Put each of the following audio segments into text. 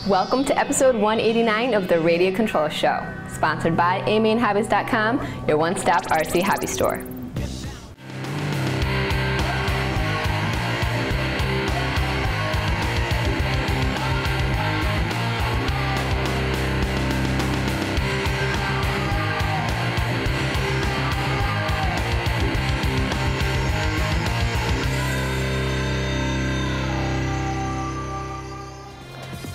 Welcome to episode 189 of the Radio Control Show, sponsored by amainhobbies.com, your one-stop RC hobby store.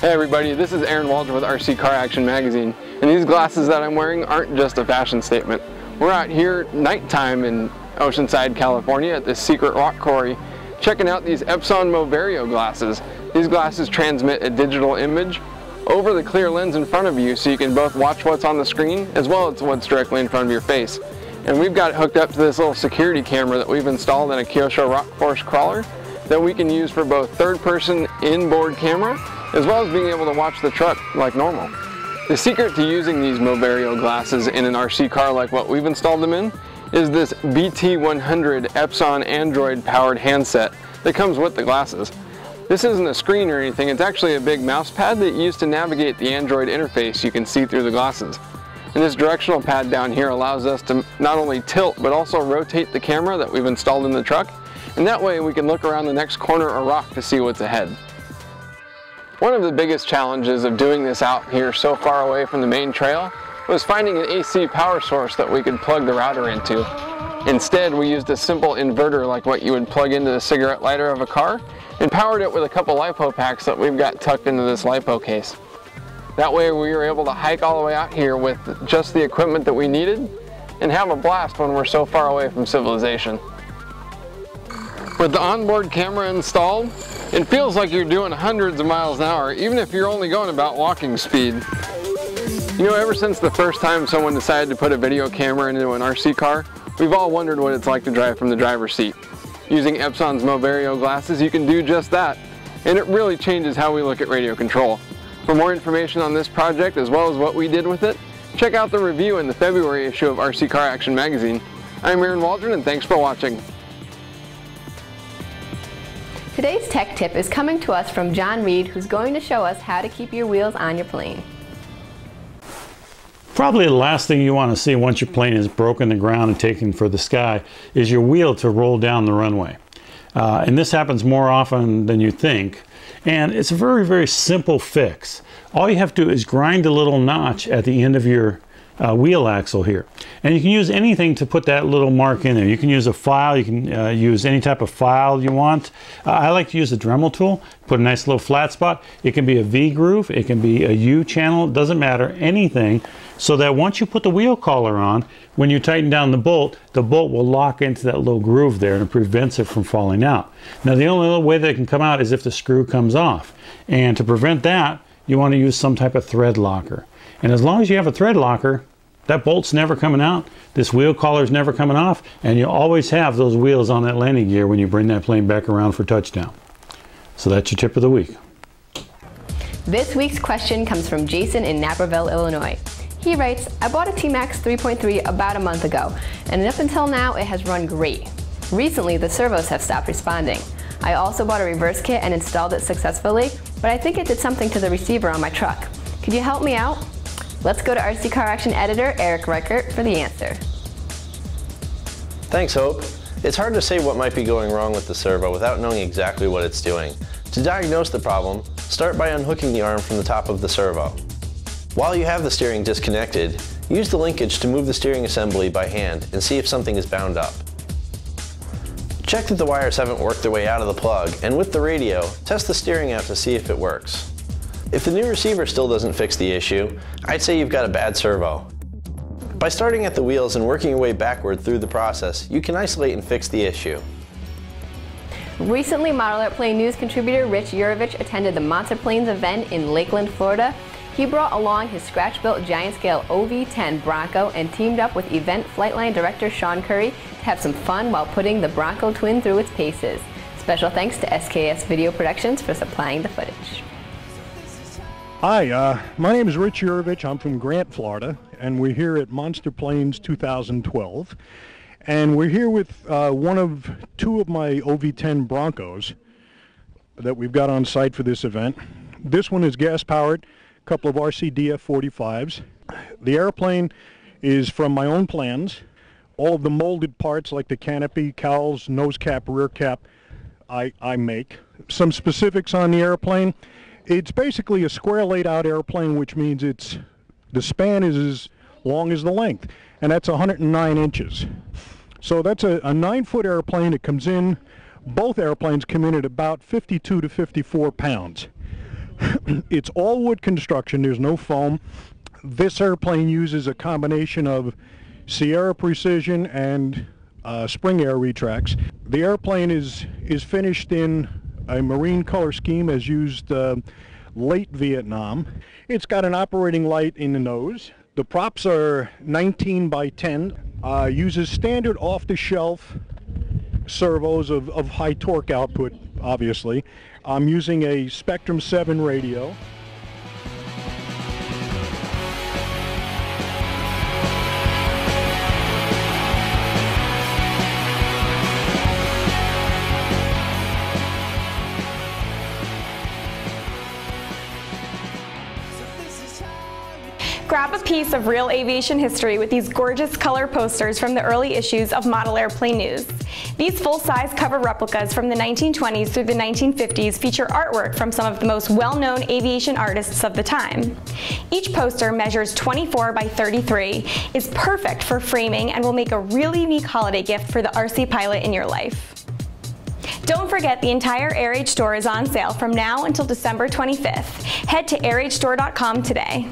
Hey everybody, this is Aaron Waldron with RC Car Action Magazine, and these glasses that I'm wearing aren't just a fashion statement. We're out here nighttime in Oceanside, California at this secret rock quarry checking out these Epson Moverio glasses. These glasses transmit a digital image over the clear lens in front of you so you can both watch what's on the screen as well as what's directly in front of your face. And we've got it hooked up to this little security camera that we've installed in a Kyosho Rock Force crawler that we can use for both third-person inboard camera as well as being able to watch the truck like normal. The secret to using these Moverio glasses in an RC car like what we've installed them in is this BT100 Epson Android powered handset that comes with the glasses. This isn't a screen or anything, it's actually a big mouse pad that you use to navigate the Android interface you can see through the glasses. And this directional pad down here allows us to not only tilt but also rotate the camera that we've installed in the truck, and that way we can look around the next corner or rock to see what's ahead. One of the biggest challenges of doing this out here so far away from the main trail was finding an AC power source that we could plug the router into. Instead, we used a simple inverter like what you would plug into the cigarette lighter of a car and powered it with a couple LiPo packs that we've got tucked into this LiPo case. That way we were able to hike all the way out here with just the equipment that we needed and have a blast when we're so far away from civilization. With the onboard camera installed, it feels like you're doing hundreds of miles an hour, even if you're only going about walking speed. You know, ever since the first time someone decided to put a video camera into an RC car, we've all wondered what it's like to drive from the driver's seat. Using Epson's Moverio glasses, you can do just that, and it really changes how we look at radio control. For more information on this project, as well as what we did with it, check out the review in the February issue of RC Car Action Magazine. I'm Aaron Waldron, and thanks for watching. Today's tech tip is coming to us from John Reed, who's going to show us how to keep your wheels on your plane. Probably the last thing you want to see once your plane is broken the ground and taken for the sky is your wheel to roll down the runway. And this happens more often than you think. And it's a very, very simple fix. All you have to do is grind a little notch at the end of your wheel axle here. And you can use anything to put that little mark in there. You can use a file, you can use any type of file you want. I like to use the Dremel tool, put a nice little flat spot. It can be a V groove, it can be a U channel, it doesn't matter, anything, so that once you put the wheel collar on, when you tighten down the bolt will lock into that little groove there and it prevents it from falling out. Now the only other way that it can come out is if the screw comes off. And to prevent that, you want to use some type of thread locker. And as long as you have a thread locker, that bolt's never coming out, this wheel collar's never coming off, and you always have those wheels on that landing gear when you bring that plane back around for touchdown. So that's your tip of the week. This week's question comes from Jason in Naperville, Illinois. He writes, I bought a T-Max 3.3 about a month ago, and up until now it has run great. Recently the servos have stopped responding. I also bought a reverse kit and installed it successfully, but I think it did something to the receiver on my truck. Could you help me out? Let's go to RC Car Action editor Eric Reichert for the answer. Thanks, Hope. It's hard to say what might be going wrong with the servo without knowing exactly what it's doing. To diagnose the problem, start by unhooking the arm from the top of the servo. While you have the steering disconnected, use the linkage to move the steering assembly by hand and see if something is bound up. Check that the wires haven't worked their way out of the plug, and with the radio, test the steering out to see if it works. If the new receiver still doesn't fix the issue, I'd say you've got a bad servo. By starting at the wheels and working your way backward through the process, you can isolate and fix the issue. Recently, Model Airplane News contributor Rich Urovich attended the Monster Planes event in Lakeland, Florida. He brought along his scratch-built giant-scale OV-10 Bronco and teamed up with event Flightline director Sean Curry to have some fun while putting the Bronco twin through its paces. Special thanks to SKS Video Productions for supplying the footage. Hi, my name is Rich Urovich. I'm from Grant, Florida, and we're here at Monster Planes 2012. And we're here with two of my OV-10 Broncos that we've got on site for this event. This one is gas-powered, a couple of RCDF 45s. The airplane is from my own plans. All of the molded parts like the canopy, cowls, nose cap, rear cap, I make. Some specifics on the airplane. It's basically a square laid out airplane, which means the span is as long as the length, and that's 109 inches. So that's a 9-foot airplane. It comes in, both airplanes come in at about 52 to 54 pounds. It's all wood construction, there's no foam. This airplane uses a combination of Sierra Precision and spring air retracts. The airplane is finished in a marine color scheme as used late Vietnam. It's got an operating light in the nose. The props are 19 by 10, uses standard off-the-shelf servos of high torque output, obviously. I'm using a Spectrum 7 radio. Grab a piece of real aviation history with these gorgeous color posters from the early issues of Model Airplane News. These full-size cover replicas from the 1920s through the 1950s feature artwork from some of the most well-known aviation artists of the time. Each poster measures 24 by 33, is perfect for framing, and will make a really unique holiday gift for the RC pilot in your life. Don't forget, the entire AirAge store is on sale from now until December 25th. Head to airagestore.com today.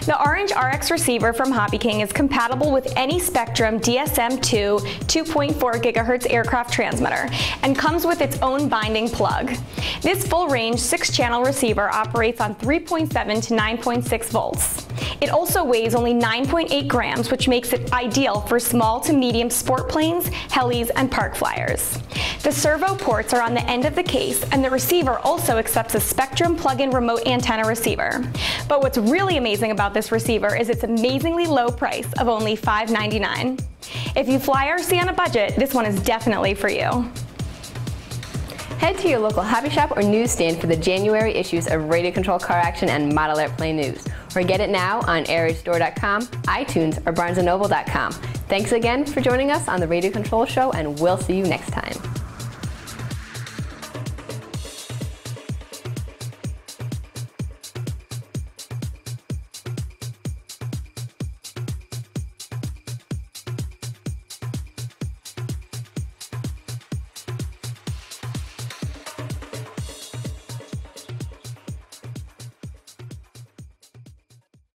The orange RX receiver from Hobby King is compatible with any Spectrum DSM-2 2.4 GHz aircraft transmitter and comes with its own binding plug. This full-range 6-channel receiver operates on 3.7 to 9.6 volts. It also weighs only 9.8 grams, which makes it ideal for small to medium sport planes, helis, and park flyers. The servo ports are on the end of the case, and the receiver also accepts a Spectrum plug-in remote antenna receiver. But what's really amazing about this receiver is its amazingly low price of only $5.99. If you fly RC on a budget, this one is definitely for you. Head to your local hobby shop or newsstand for the January issues of Radio Control Car Action and Model Airplane News, or get it now on airagestore.com, iTunes, or barnesandnoble.com. Thanks again for joining us on the Radio Control Show, and we'll see you next time.